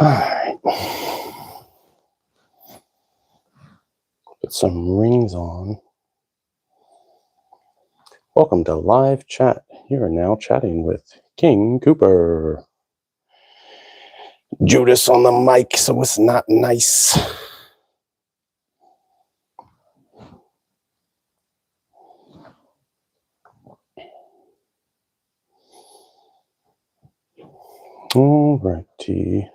Alright. Put some rings on. Welcome to live chat. You are now chatting with King Cooper. Judas on the mic, so it's not nice. Alrighty.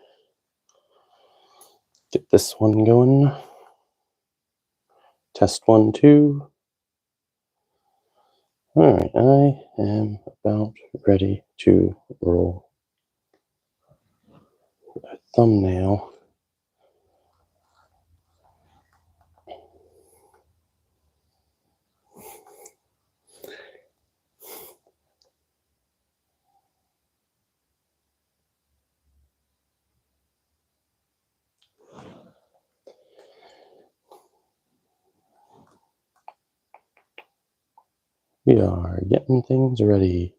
Get this one going. Test 1, 2. Alright, I am about ready to roll a thumbnail. We are getting things ready.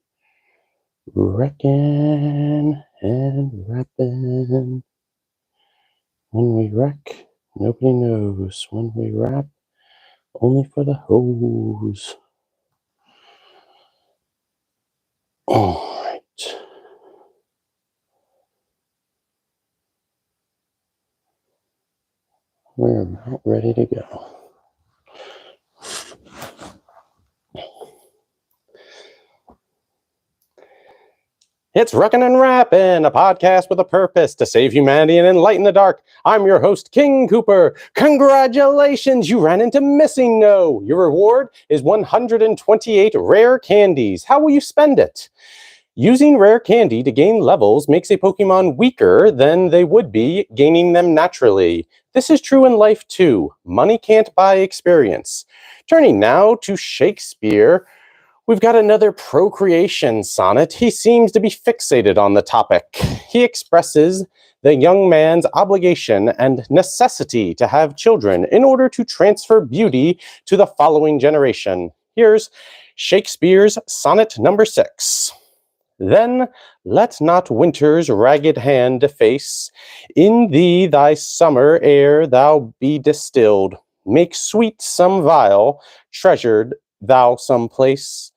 Wrecking and rapping. When we wreck, nobody knows. When we rap, only for the hoes. Alright. We're about ready to go. It's Wreckin' and Rappin', a podcast with a purpose to save humanity and enlighten the dark. I'm your host, King Cooper. Congratulations, you ran into Missing No. Your reward is 128 rare candies. How will you spend it? Using rare candy to gain levels makes a Pokemon weaker than they would be gaining them naturally. This is true in life too. Money can't buy experience. Turning now to Shakespeare. We've got another procreation sonnet. He seems to be fixated on the topic. He expresses the young man's obligation and necessity to have children in order to transfer beauty to the following generation. Here's Shakespeare's sonnet number 6. Then let not winter's ragged hand deface in thee thy summer ere thou be distilled. Make sweet some vial, treasured thou some place,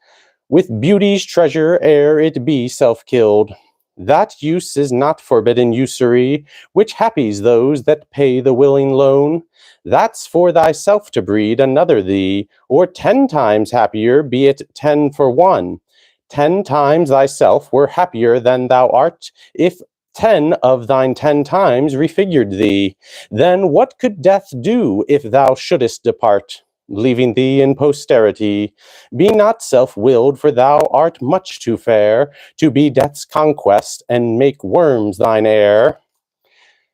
with beauty's treasure ere it be self-killed. That use is not forbidden usury, which happies those that pay the willing loan. That's for thyself to breed another thee, or 10 times happier, be it 10 for 1. 10 times thyself were happier than thou art, if 10 of thine 10 times refigured thee. Then what could death do if thou shouldest depart, leaving thee in posterity? Be not self-willed, for thou art much too fair to be death's conquest and make worms thine heir.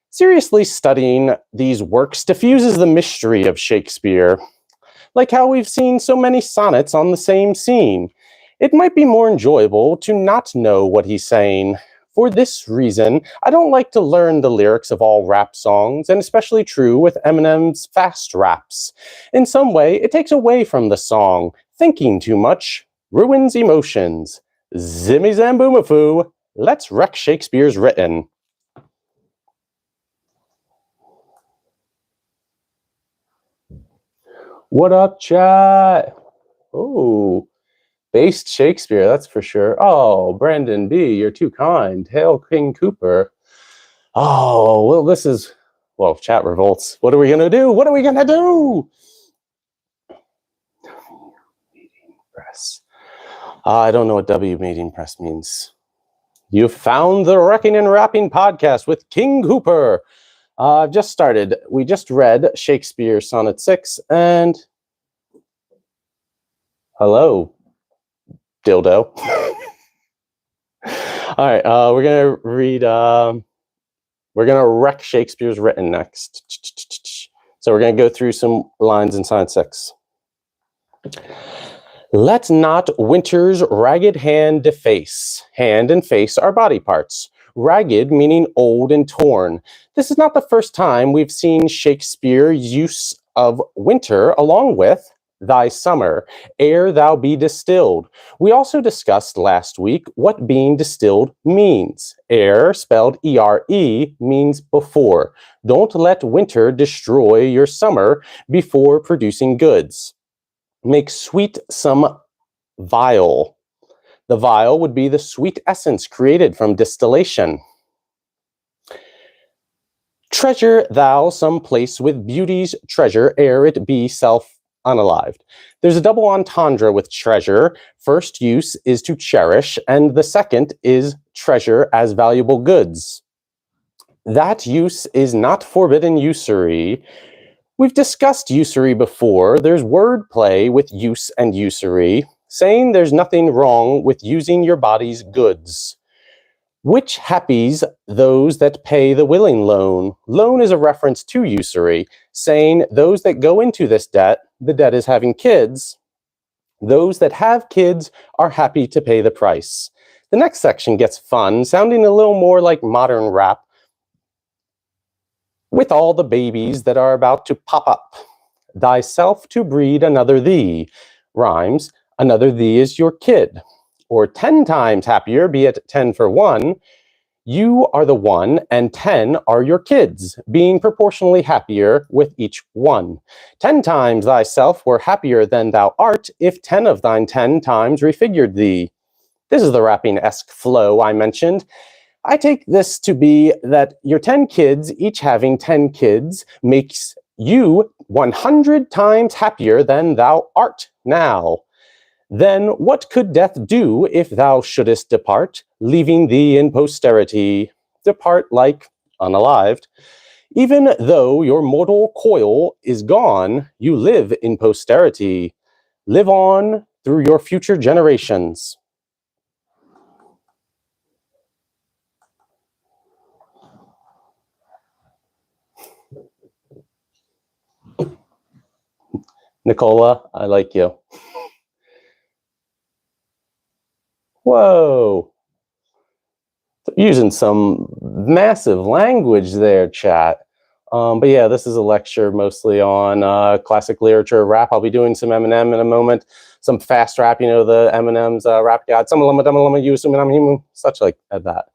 Seriously studying these works diffuses the mystery of Shakespeare. Like how we've seen so many sonnets on the same scene. It might be more enjoyable to not know what he's saying. For this reason, I don't like to learn the lyrics of all rap songs, and especially true with Eminem's fast raps. In some way, it takes away from the song. Thinking too much ruins emotions. Zimmy Zamboomafoo, let's wreck Shakespeare's written. What up, chat? Oh. Based Shakespeare, that's for sure. Oh, Brandon B., you're too kind. Hail King Cooper. Oh, well, this is... Well, chat revolts. What are we going to do? What are we going to do? Meeting press. I don't know what W meeting press means. You found the Wrecking and Rapping podcast with King Cooper. I've just started. We just read Shakespeare Sonnet 6, and... Hello. Dildo. All right, we're gonna read. We're gonna wreck Shakespeare's written next. So we're gonna go through some lines in Sonnet 6. Let not winter's ragged hand deface. Hand and face are body parts. Ragged meaning old and torn. This is not the first time we've seen Shakespeare's use of winter along with thy summer, ere thou be distilled. We also discussed last week what being distilled means. Ere, spelled E-R-E, means before. Don't let winter destroy your summer before producing goods. Make sweet some vial. The vial would be the sweet essence created from distillation. Treasure thou some place with beauty's treasure, ere it be self unalived. There's a double entendre with treasure. First use is to cherish, and the second is treasure as valuable goods. That use is not forbidden usury. We've discussed usury before. There's wordplay with use and usury, saying there's nothing wrong with using your body's goods. Which happies those that pay the willing loan. Loan is a reference to usury, saying those that go into this debt, the debt is having kids. Those that have kids are happy to pay the price. The next section gets fun, sounding a little more like modern rap, with all the babies that are about to pop up. Thyself to breed another thee. Rhymes, another thee is your kid. Or 10 times happier, be it 10 for 1, you are the one and 10 are your kids, being proportionally happier with each one. 10 times thyself were happier than thou art, if 10 of thine 10 times refigured thee. This is the rapping-esque flow I mentioned. I take this to be that your 10 kids, each having 10 kids, makes you 100 times happier than thou art now. Then what could death do if thou shouldest depart, leaving thee in posterity? Depart like unalived. Even though your mortal coil is gone, you live in posterity. Live on through your future generations. Nicola, I like you. Whoa. Using some massive language there, chat. But yeah, this is a lecture mostly on classic literature, rap. I'll be doing some Eminem in a moment, some fast rap, you know, the Eminem's rap god, such like that.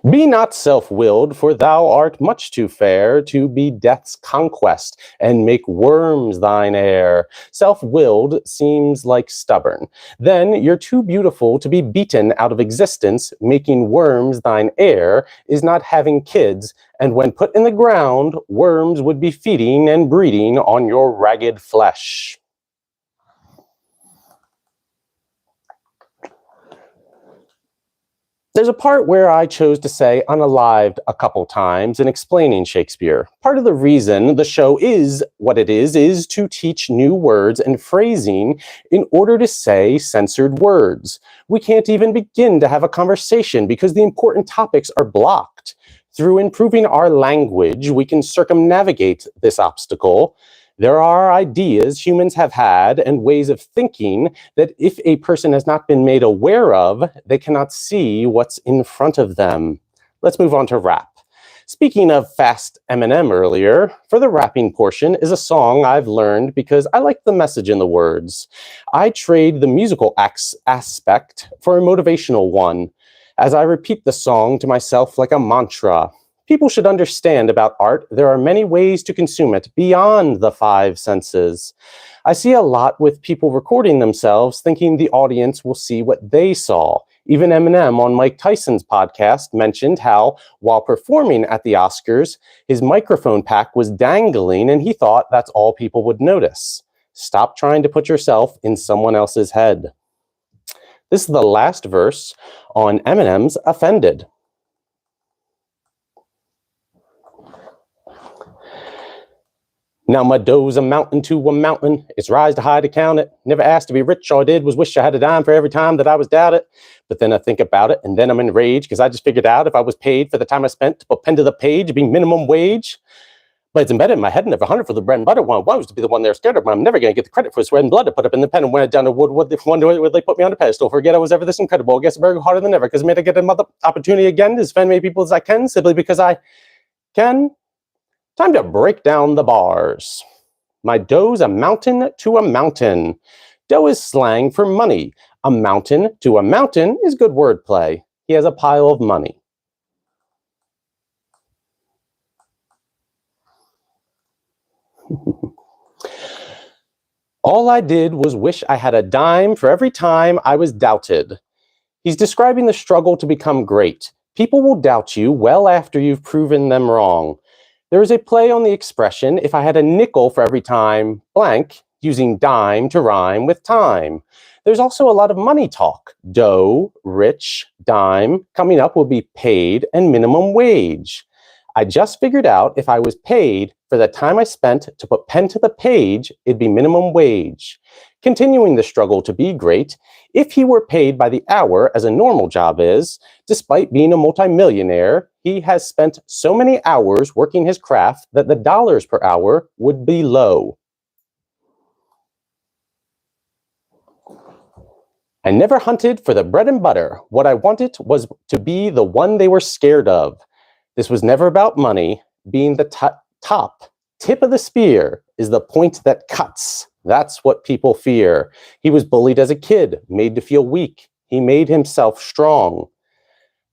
Be not self-willed, for thou art much too fair to be death's conquest, and make worms thine heir. Self-willed seems like stubborn. Then you're too beautiful to be beaten out of existence. Making worms thine heir is not having kids, and when put in the ground, worms would be feeding and breeding on your ragged flesh. There's a part where I chose to say unalived a couple times in explaining Shakespeare. Part of the reason the show is what it is to teach new words and phrasing in order to say censored words. We can't even begin to have a conversation because the important topics are blocked. Through improving our language, we can circumnavigate this obstacle. There are ideas humans have had and ways of thinking that if a person has not been made aware of, they cannot see what's in front of them. Let's move on to rap. Speaking of fast Eminem earlier, for the rapping portion is a song I've learned because I like the message in the words. I trade the musical aspect for a motivational one, as I repeat the song to myself like a mantra. People should understand about art. There are many ways to consume it beyond the 5 senses. I see a lot with people recording themselves thinking the audience will see what they saw. Even Eminem on Mike Tyson's podcast mentioned how, while performing at the Oscars, his microphone pack was dangling and he thought that's all people would notice. Stop trying to put yourself in someone else's head. This is the last verse on Eminem's Offended. Now my dough's a mountain to a mountain. It's rise to high to count it. Never asked to be rich. All I did was wish I had a dime for every time that I was doubted. But then I think about it, and then I'm enraged because I just figured out if I was paid for the time I spent to put pen to the page, it'd be minimum wage. But it's embedded in my head, never hunted for the bread and butter. One was to be the one they're scared of, but I'm never going to get the credit for sweat and blood to put up in the pen. And when I down the wood, would they put me on a pedestal? Forget I was ever this incredible. I guess very harder than ever because I made to get another opportunity again to spend many people as I can, simply because I can. Time to break down the bars. My dough's a mountain to a mountain. Dough is slang for money. A mountain to a mountain is good wordplay. He has a pile of money. All I did was wish I had a dime for every time I was doubted. He's describing the struggle to become great. People will doubt you well after you've proven them wrong. There is a play on the expression, if I had a nickel for every time blank, using dime to rhyme with time. There's also a lot of money talk. Dough, rich, dime. Coming up will be paid and minimum wage. I just figured out if I was paid for the time I spent to put pen to the page, it'd be minimum wage. Continuing the struggle to be great, if he were paid by the hour as a normal job is, despite being a multimillionaire, he has spent so many hours working his craft that the dollars per hour would be low. I never hunted for the bread and butter. What I wanted was to be the one they were scared of. This was never about money. Being the tip of the spear is the point that cuts. That's what people fear. He was bullied as a kid, made to feel weak. He made himself strong.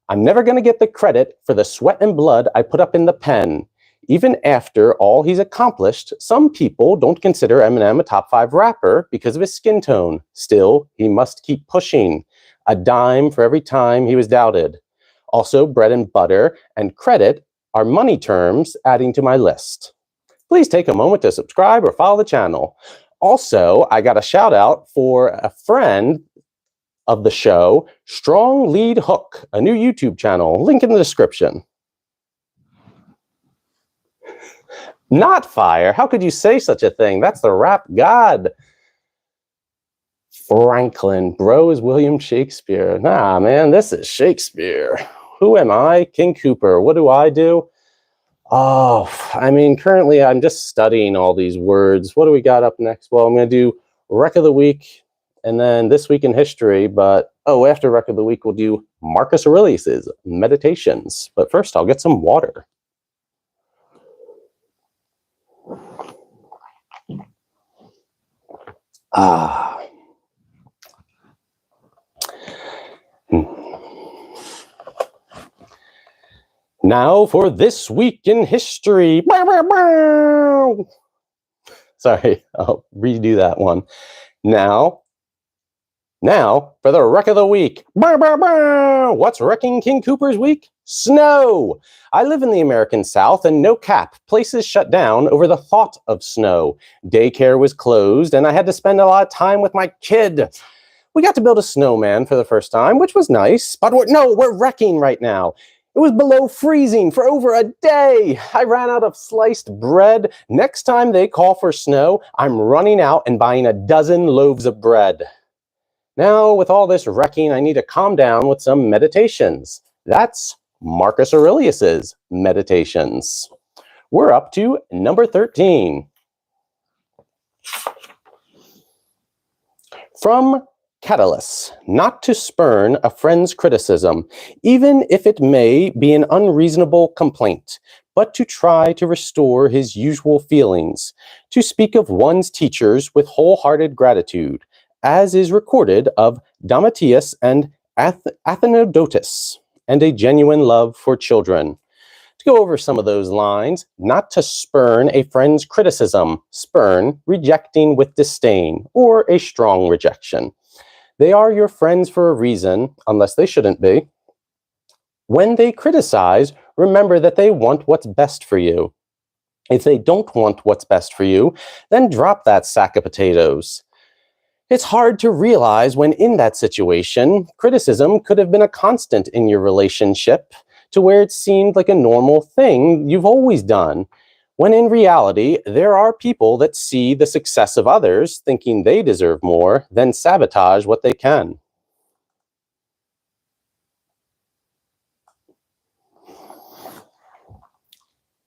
I'm never going to get the credit for the sweat and blood I put up in the pen. Even after all he's accomplished, some people don't consider Eminem a top 5 rapper because of his skin tone. Still, he must keep pushing. A dime for every time he was doubted. Also, bread and butter and credit are money terms adding to my list. Please take a moment to subscribe or follow the channel. Also, I got a shout out for a friend of the show, Strong Lead Hook, a new YouTube channel. Link in the description. Not fire. How could you say such a thing? That's the rap god. Franklin, bro, is William Shakespeare. Nah, man, this is Shakespeare. Who am I? King Cooper. What do I do? Oh, I mean, currently I'm just studying all these words. What do we got up next? Well, I'm going to do Rec of the Week and then This Week in History. But, after Rec of the Week, we'll do Marcus Aurelius's Meditations. But first, I'll get some water. Now for This Week in History. Sorry, I'll redo that one. Now for the Wreck of the Week. What's wrecking King Cooper's week? Snow. I live in the American South and no cap. Places shut down over the thought of snow. Daycare was closed and I had to spend a lot of time with my kid. We got to build a snowman for the first time, which was nice, but we're wrecking right now. It was below freezing for over a day. I ran out of sliced bread. Next time they call for snow, I'm running out and buying a dozen loaves of bread. Now, with all this wrecking, I need to calm down with some meditations. That's Marcus Aurelius's Meditations. We're up to number 13. From Catullus, not to spurn a friend's criticism, even if it may be an unreasonable complaint, but to try to restore his usual feelings, to speak of one's teachers with wholehearted gratitude, as is recorded of Domitius and Athenodotus, and a genuine love for children. To go over some of those lines, not to spurn a friend's criticism, spurn, rejecting with disdain, or a strong rejection. They are your friends for a reason, unless they shouldn't be. When they criticize, remember that they want what's best for you. If they don't want what's best for you, then drop that sack of potatoes. It's hard to realize when in that situation, criticism could have been a constant in your relationship to where it seemed like a normal thing you've always done. When in reality, there are people that see the success of others, thinking they deserve more, then sabotage what they can.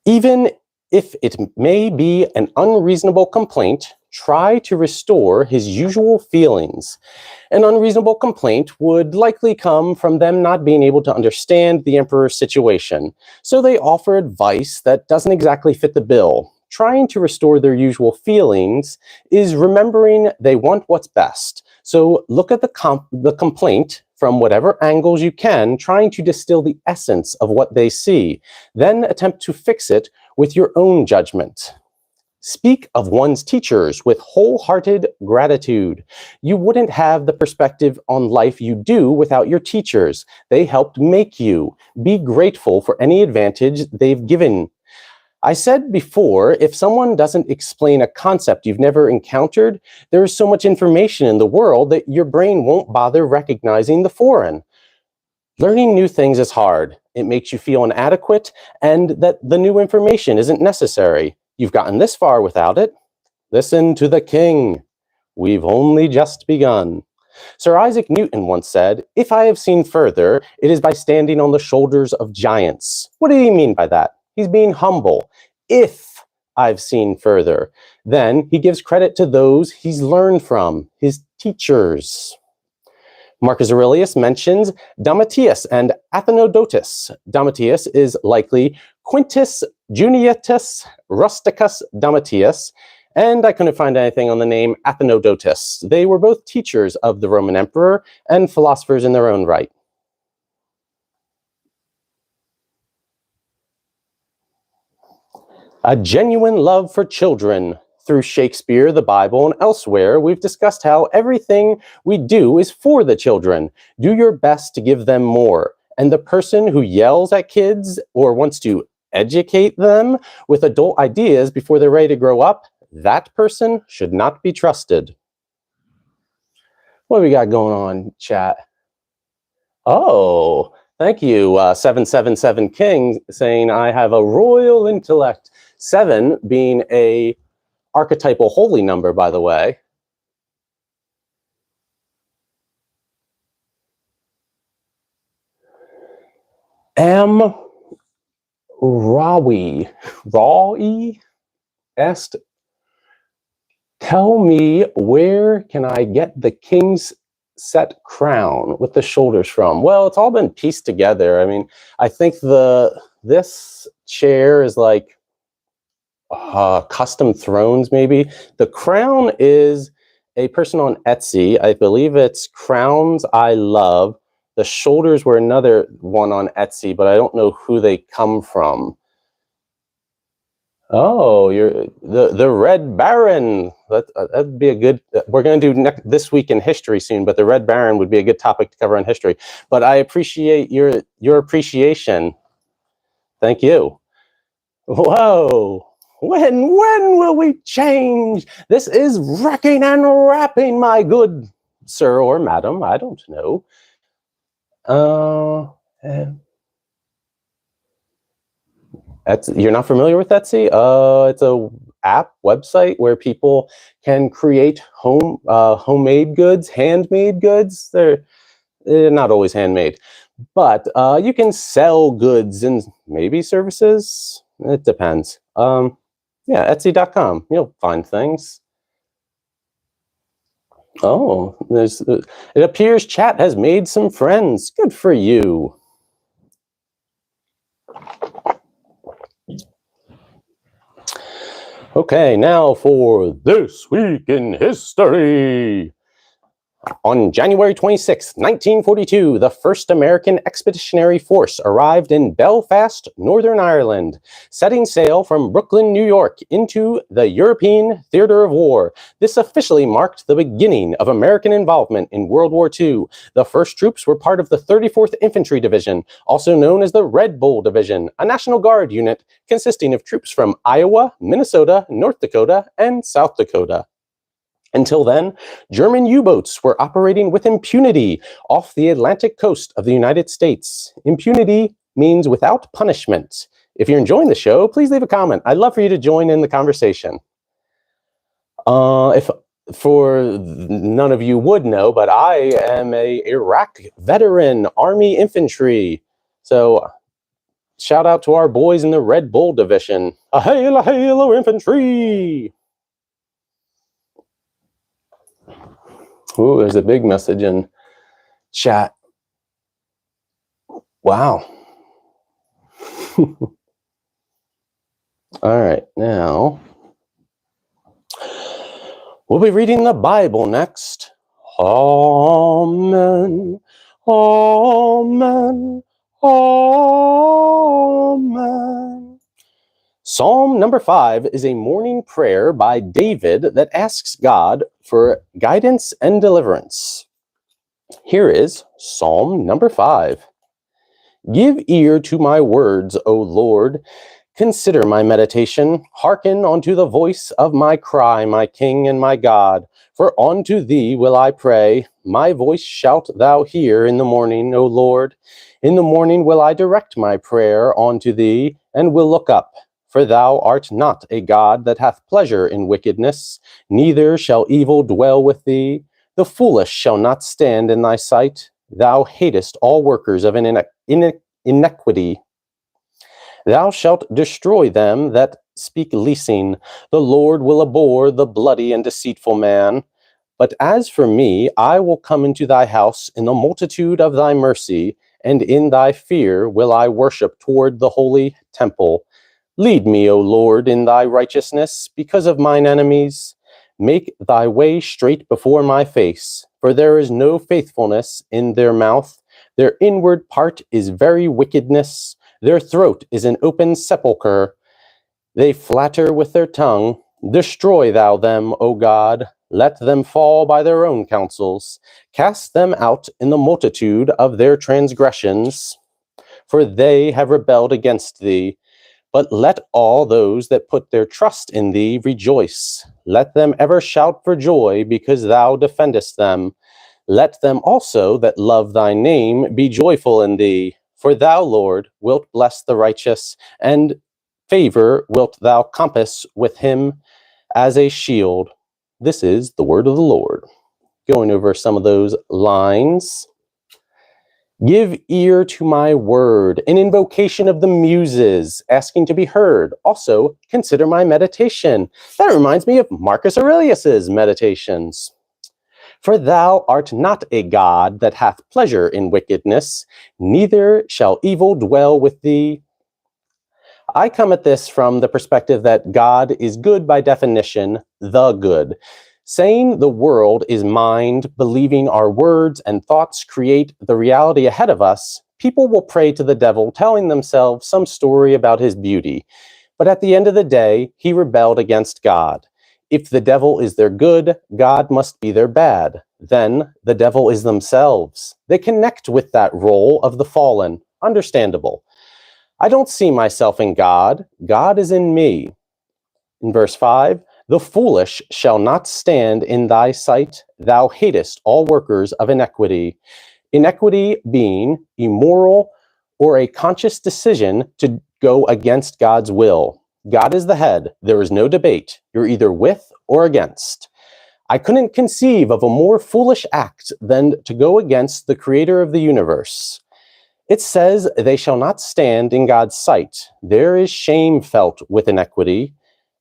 Even if it may be an unreasonable complaint, try to restore his usual feelings. An unreasonable complaint would likely come from them not being able to understand the emperor's situation, so they offer advice that doesn't exactly fit the bill. trying to restore their usual feelings is remembering they want what's best. So look at the complaint from whatever angles you can, trying to distill the essence of what they see. Then attempt to fix it with your own judgment. Speak of one's teachers with wholehearted gratitude. You wouldn't have the perspective on life you do without your teachers. They helped make you. Be grateful for any advantage they've given. I said before, if someone doesn't explain a concept you've never encountered, there is so much information in the world that your brain won't bother recognizing the foreign. Learning new things is hard. It makes you feel inadequate and that the new information isn't necessary. You've gotten this far without it. Listen to the king. We've only just begun. Sir Isaac Newton once said, "If I have seen further, it is by standing on the shoulders of giants." What did he mean by that? He's being humble. If I've seen further, then he gives credit to those he's learned from, his teachers. Marcus Aurelius mentions Domitius and Athenodotus. Domitius is likely Quintus Juniatus Rusticus Domitius, and I couldn't find anything on the name Athenodotus. They were both teachers of the Roman emperor and philosophers in their own right. A genuine love for children. Through Shakespeare, the Bible, and elsewhere, we've discussed how everything we do is for the children. Do your best to give them more. And the person who yells at kids or wants to educate them with adult ideas before they're ready to grow up, that person should not be trusted. What do we got going on, chat? Oh, thank you, 777 King, saying I have a royal intellect. 7 being a archetypal holy number, by the way. M. Rawi asked, tell me, where can I get the king's set crown with the shoulders from? Well, it's all been pieced together. I mean, I think this chair is like custom thrones, maybe. The crown is a person on Etsy. I believe it's Crowns I Love. The shoulders were another one on Etsy, but I don't know who they come from. Oh, you're the Red Baron. That'd be a good. We're going to do this week in history soon, but the Red Baron would be a good topic to cover in history. But I appreciate your appreciation. Thank you. Whoa. When will we change? This is wrecking and rapping, my good sir or madam. I don't know. You're not familiar with Etsy? It's a app website where people can create homemade goods, handmade goods. They're not always handmade, but you can sell goods and maybe services. It depends. Yeah, Etsy.com. You'll find things. Oh, it appears chat has made some friends. Good for you. Okay, now for This Week in History. On January 26, 1942, the first American expeditionary force arrived in Belfast, Northern Ireland, setting sail from Brooklyn, New York, into the European theater of war. This officially marked the beginning of American involvement in World War II. The first troops were part of the 34th Infantry Division, also known as the Red Bull Division, a National Guard unit consisting of troops from Iowa, Minnesota, North Dakota, and South Dakota. Until then, German U-boats were operating with impunity off the Atlantic coast of the United States. Impunity means without punishment. If you're enjoying the show, please leave a comment. I'd love for you to join in the conversation. If for none of you would know, but I am a Iraq veteran, Army infantry. So shout out to our boys in the Red Bull Division. A hail, infantry! Ooh, there's a big message in chat. Wow. All right, now We'll be reading the Bible next. Amen. Amen. Amen. Psalm number 5 is a morning prayer by David that asks God for guidance and deliverance. Here is Psalm number 5. Give ear to my words, O Lord. Consider my meditation. Hearken unto the voice of my cry, my King and my God. For unto thee will I pray. My voice shalt thou hear in the morning, O Lord. In the morning will I direct my prayer unto thee, and will look up. For thou art not a God that hath pleasure in wickedness, neither shall evil dwell with thee. The foolish shall not stand in thy sight. Thou hatest all workers of iniquity. Thou shalt destroy them that speak leasing. The Lord will abhor the bloody and deceitful man. But as for me, I will come into thy house in the multitude of thy mercy, and in thy fear will I worship toward the holy temple. Lead me, O Lord, in thy righteousness, because of mine enemies. Make thy way straight before my face, for there is no faithfulness in their mouth. Their inward part is very wickedness. Their throat is an open sepulchre. They flatter with their tongue. Destroy thou them, O God. Let them fall by their own counsels. Cast them out in the multitude of their transgressions, for they have rebelled against thee. But let all those that put their trust in thee rejoice. Let them ever shout for joy, because thou defendest them. Let them also that love thy name be joyful in thee. For thou, Lord, wilt bless the righteous, and favor wilt thou compass with him as a shield. This is the word of the Lord. Going over some of those lines. Give ear to my word, an invocation of the muses, asking to be heard. Also, consider my meditation. That reminds me of Marcus Aurelius's Meditations. For thou art not a God that hath pleasure in wickedness, neither shall evil dwell with thee. I come at this from the perspective that God is good by definition, the good. Saying the world is mind, believing our words and thoughts create the reality ahead of us, people will pray to the devil, telling themselves some story about his beauty. But at the end of the day, he rebelled against God. If the devil is their good, God must be their bad. Then the devil is themselves. They connect with that role of the fallen. Understandable. I don't see myself in God. God is in me. In verse 5, the foolish shall not stand in thy sight. Thou hatest all workers of iniquity. Iniquity being immoral or a conscious decision to go against God's will. God is the head. There is no debate. You're either with or against. I couldn't conceive of a more foolish act than to go against the creator of the universe. It says they shall not stand in God's sight. There is shame felt with iniquity.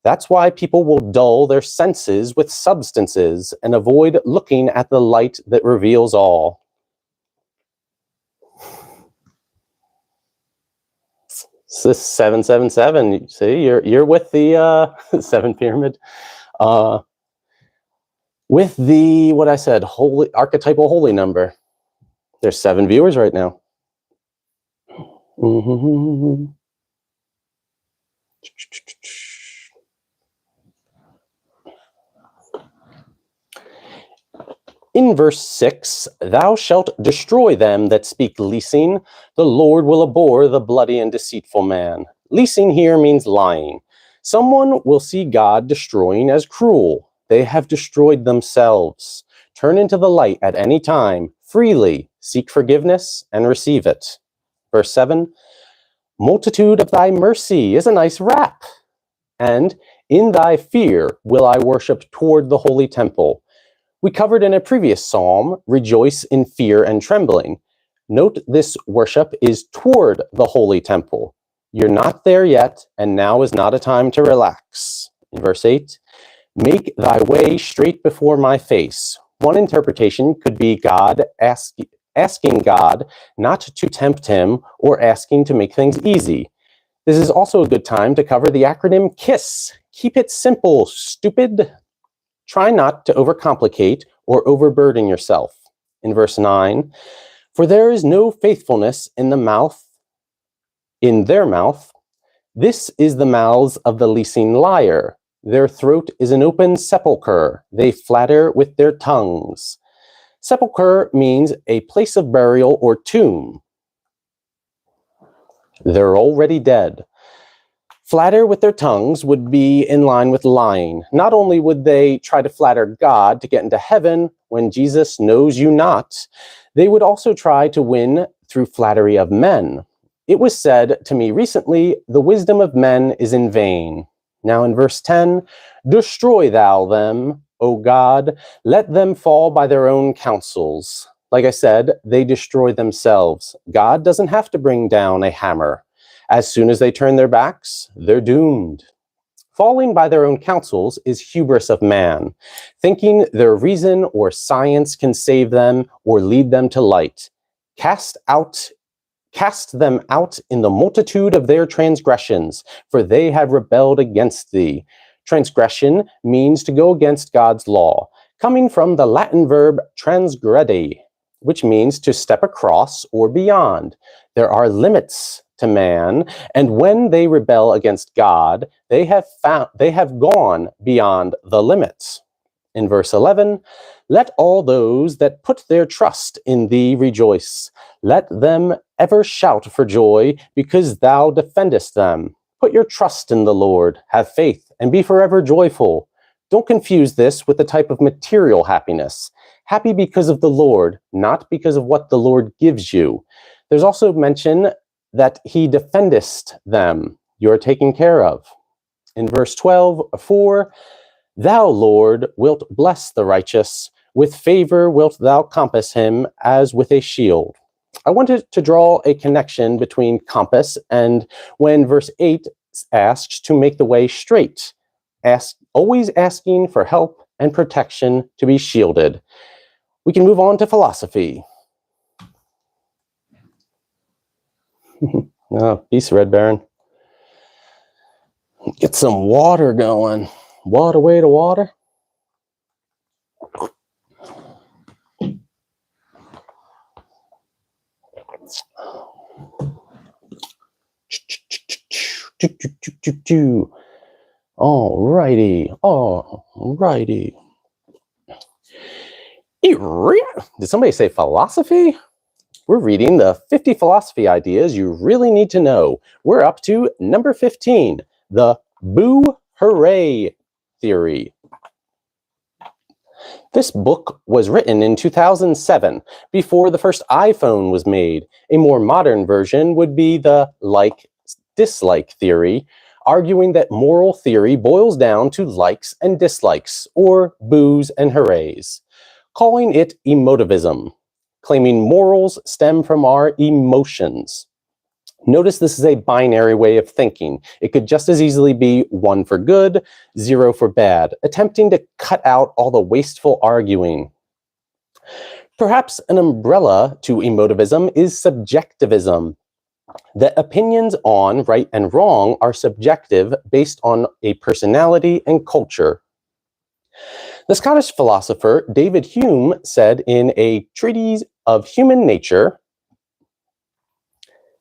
That's why people will dull their senses with substances and avoid looking at the light that reveals all. This is 777. See, you're with the seven pyramid. With the, what I said, holy archetypal holy number. There's 7 viewers right now. In verse 6, thou shalt destroy them that speak leasing. The Lord will abhor the bloody and deceitful man. Leasing here means lying. Someone will see God destroying as cruel. They have destroyed themselves. Turn into the light at any time, freely, seek forgiveness, and receive it. Verse 7, multitude of thy mercy is a nice rap. And in thy fear will I worship toward the holy temple. We covered in a previous psalm, rejoice in fear and trembling. Note this worship is toward the holy temple. You're not there yet, and now is not a time to relax. In verse 8, make thy way straight before my face. One interpretation could be God asking God not to tempt him or asking to make things easy. This is also a good time to cover the acronym KISS. Keep it simple, stupid. Try not to overcomplicate or overburden yourself. In verse 9, for there is no faithfulness in their mouth. This is the mouths of the leasing liar. Their throat is an open sepulchre. They flatter with their tongues. Sepulchre means a place of burial or tomb. They're already dead. Flatter with their tongues would be in line with lying. Not only would they try to flatter God to get into heaven when Jesus knows you not, they would also try to win through flattery of men. It was said to me recently, the wisdom of men is in vain. Now in verse 10, destroy thou them, O God, let them fall by their own counsels. Like I said, they destroy themselves. God doesn't have to bring down a hammer. As soon as they turn their backs, they're doomed. Falling by their own counsels is hubris of man, thinking their reason or science can save them or lead them to light. Cast them out in the multitude of their transgressions, for they have rebelled against thee. Transgression means to go against God's law, coming from the Latin verb transgredi, which means to step across or beyond. There are limits to man, and when they rebel against God, they have gone beyond the limits. In verse 11, let all those that put their trust in thee rejoice. Let them ever shout for joy, because thou defendest them. Put your trust in the Lord, have faith, and be forever joyful. Don't confuse this with the type of material happiness. Happy because of the Lord, not because of what the Lord gives you. There's also mention that he defendest them. You're taken care of. In verse 12, for thou, Lord, wilt bless the righteous. With favor wilt thou compass him as with a shield. I wanted to draw a connection between compass and when verse 8 asks to make the way straight. Always asking for help and protection to be shielded. We can move on to philosophy. Oh, peace, Red Baron. Get some water going. Water way to water. Alrighty. Did somebody say philosophy? We're reading the 50 philosophy ideas you really need to know. We're up to number 15, the boo hooray theory. This book was written in 2007, before the first iPhone was made. A more modern version would be the like-dislike theory, arguing that moral theory boils down to likes and dislikes, or boos and hoorays, calling it emotivism, claiming morals stem from our emotions. Notice this is a binary way of thinking. It could just as easily be 1 for good, 0 for bad, attempting to cut out all the wasteful arguing. Perhaps an umbrella to emotivism is subjectivism, that opinions on right and wrong are subjective based on a personality and culture. The Scottish philosopher David Hume said in a treatise of human nature,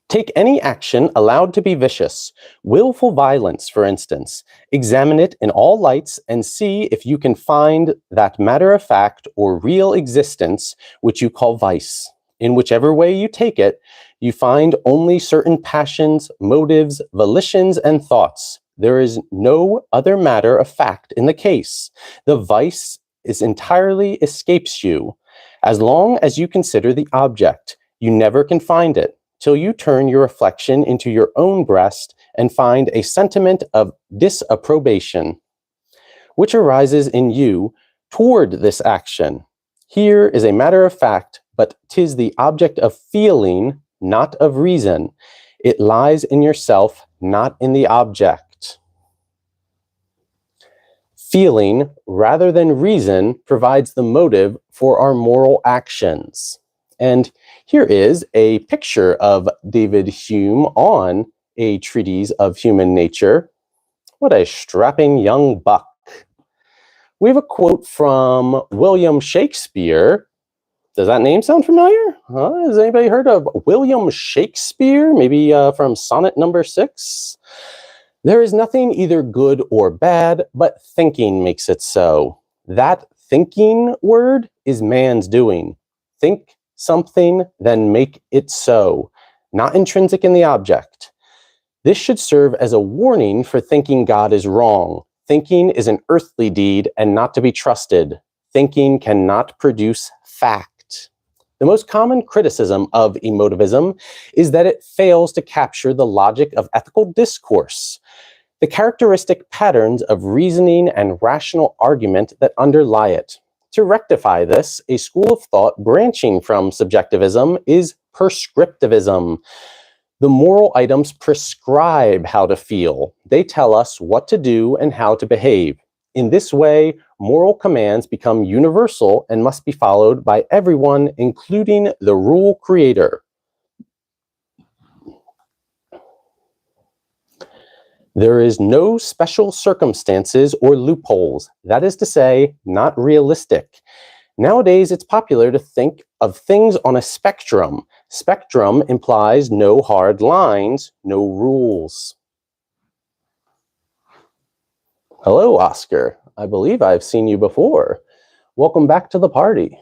take any action allowed to be vicious, willful violence, for instance. Examine it in all lights and see if you can find that matter-of-fact or real existence which you call vice. In whichever way you take it, you find only certain passions, motives, volitions, and thoughts. There is no other matter of fact in the case. The vice entirely escapes you. As long as you consider the object, you never can find it, till you turn your reflection into your own breast and find a sentiment of disapprobation, which arises in you toward this action. Here is a matter of fact, but 'tis the object of feeling, not of reason. It lies in yourself, not in the object. Feeling, rather than reason, provides the motive for our moral actions. And here is a picture of David Hume on a treatise of human nature. What a strapping young buck. We have a quote from William Shakespeare. Does that name sound familiar? Has anybody heard of William Shakespeare? Maybe from Sonnet number 6? There is nothing either good or bad, but thinking makes it so. That thinking word is man's doing. Think something, then make it so. Not intrinsic in the object. This should serve as a warning for thinking God is wrong. Thinking is an earthly deed and not to be trusted. Thinking cannot produce fact. The most common criticism of emotivism is that it fails to capture the logic of ethical discourse, the characteristic patterns of reasoning and rational argument that underlie it. To rectify this, a school of thought branching from subjectivism is prescriptivism. The moral items prescribe how to feel. They tell us what to do and how to behave. In this way, moral commands become universal and must be followed by everyone, including the rule creator. There is no special circumstances or loopholes. That is to say, not realistic. Nowadays, it's popular to think of things on a spectrum. Spectrum implies no hard lines, no rules. Hello, Oscar. I believe I've seen you before. Welcome back to the party.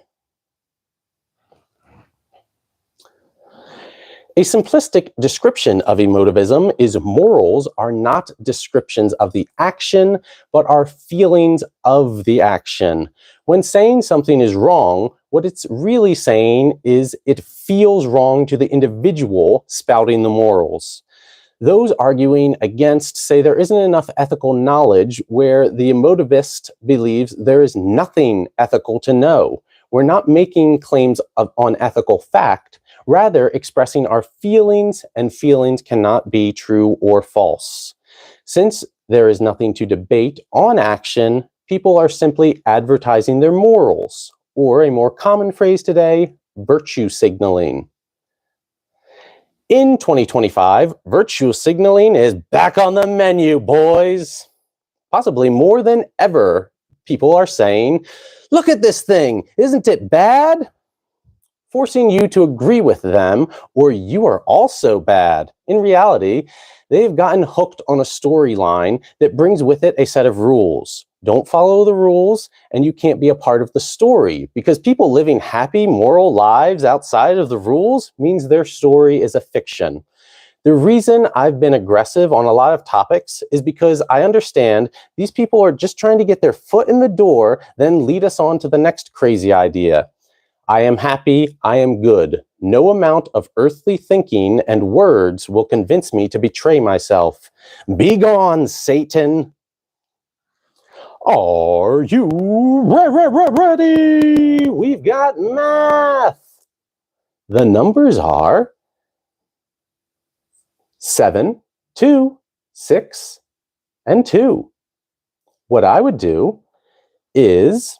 A simplistic description of emotivism is morals are not descriptions of the action, but are feelings of the action. When saying something is wrong, what it's really saying is it feels wrong to the individual spouting the morals. Those arguing against say there isn't enough ethical knowledge, where the emotivist believes there is nothing ethical to know. We're not making claims on ethical fact, rather expressing our feelings, and feelings cannot be true or false. Since there is nothing to debate on action, people are simply advertising their morals, or a more common phrase today, virtue signaling. In 2025, virtue signaling is back on the menu, boys. Possibly more than ever, people are saying, look at this thing, isn't it bad? Forcing you to agree with them, or you are also bad. In reality, they've gotten hooked on a storyline that brings with it a set of rules. Don't follow the rules, and you can't be a part of the story, because people living happy, moral lives outside of the rules means their story is a fiction. The reason I've been aggressive on a lot of topics is because I understand these people are just trying to get their foot in the door, then lead us on to the next crazy idea. I am happy, I am good. No amount of earthly thinking and words will convince me to betray myself. Be gone, Satan. Are you ready? We've got math. The numbers are 7, 2, 6, and 2. What I would do is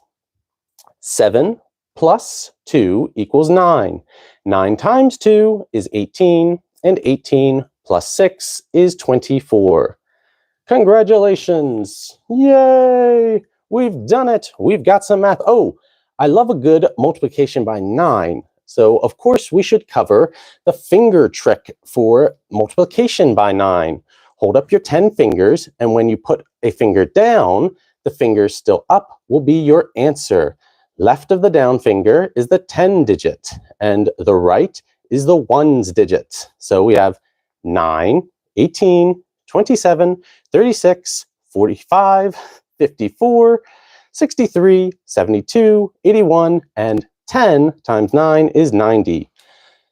7 plus 2 equals 9. 9 times 2 is 18, and 18 plus 6 is 24. Congratulations! Yay! We've done it! We've got some math. Oh, I love a good multiplication by 9. So, of course, we should cover the finger trick for multiplication by 9. Hold up your 10 fingers, and when you put a finger down, the finger still up will be your answer. Left of the down finger is the 10 digit, and the right is the ones digit. So we have 9, 18, 27, 36, 45, 54, 63, 72, 81, and 10 times 9 is 90.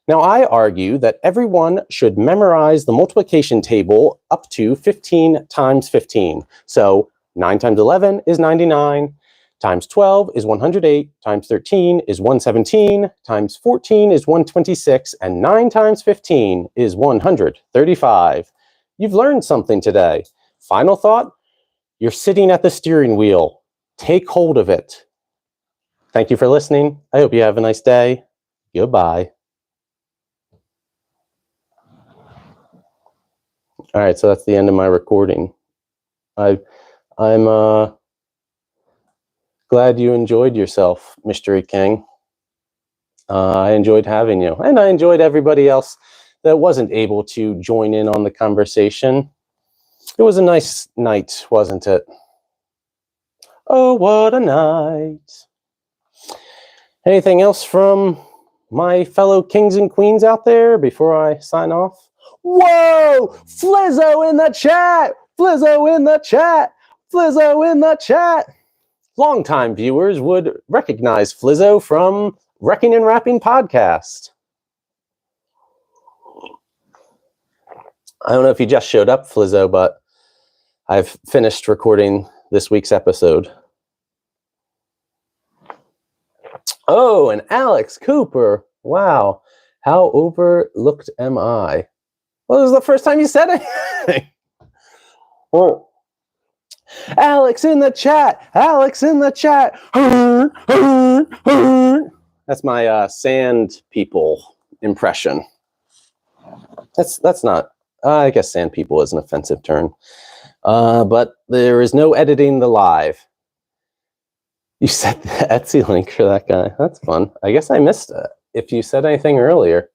Now, I argue that everyone should memorize the multiplication table up to 15 times 15. So 9 times 11 is 99, times 12 is 108, times 13 is 117, times 14 is 126, and 9 times 15 is 135. You've learned something today. Final thought, you're sitting at the steering wheel. Take hold of it. Thank you for listening. I hope you have a nice day. Goodbye. All right, so that's the end of my recording. I'm glad you enjoyed yourself, Mystery King. I enjoyed having you, and I enjoyed everybody else that wasn't able to join in on the conversation. It was a nice night, wasn't it? Oh, what a night. Anything else from my fellow kings and queens out there before I sign off? Whoa! Flizzo in the chat! Flizzo in the chat! Flizzo in the chat! Longtime viewers would recognize Flizzo from Wrecking and Rapping podcast. I don't know if you just showed up, Flizzo, but I've finished recording this week's episode. Oh, and Alex Cooper. Wow. How overlooked am I? Well, this is the first time you said anything. Oh. Alex in the chat. Alex in the chat. That's my sand people impression. That's not, I guess sand people is an offensive term. But there is no editing the live. You said the Etsy link for that guy. That's fun. I guess I missed it. If you said anything earlier.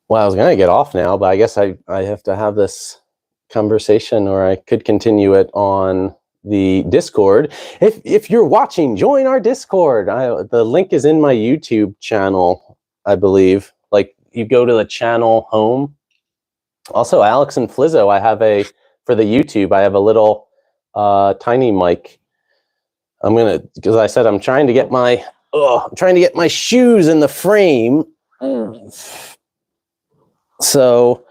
Well, I was going to get off now, but I guess I have to have this conversation, or I could continue it on the Discord. If you're watching, join our Discord. The link is in my YouTube channel, I believe. Like, you go to the channel home. Also, Alex and Flizzo, for the YouTube, I have a little tiny mic. Because I said I'm trying to get my shoes in the frame. So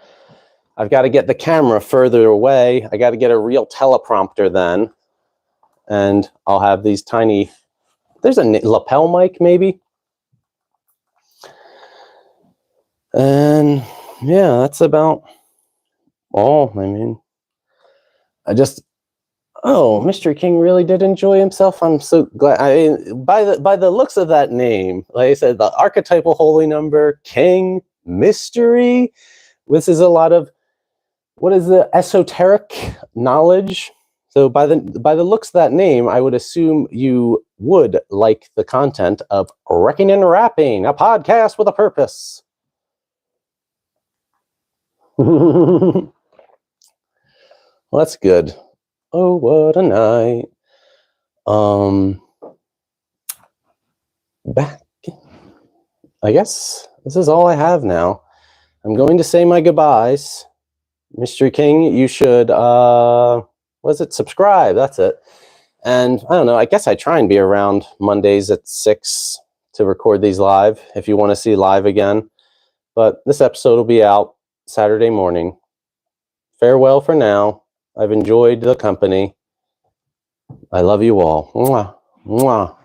I've got to get the camera further away. I got to get a real teleprompter then. And I'll have these tiny, there's a lapel mic maybe. And yeah, that's about all. I mean, Mystery King really did enjoy himself. I'm so glad. By the looks of that name, like I said, the archetypal holy number, King, mystery. This is a lot of, what is the esoteric knowledge? So by the looks of that name, I would assume you would like the content of Wrecking and Rapping, a podcast with a purpose. Well, that's good. Oh, what a night. Back. I guess this is all I have now. I'm going to say my goodbyes. Mystery King, you should, subscribe, that's it. And I don't know, I guess I try and be around Mondays at 6 to record these live, if you want to see live again. But this episode will be out Saturday morning. Farewell for now. I've enjoyed the company. I love you all. Mwah, mwah.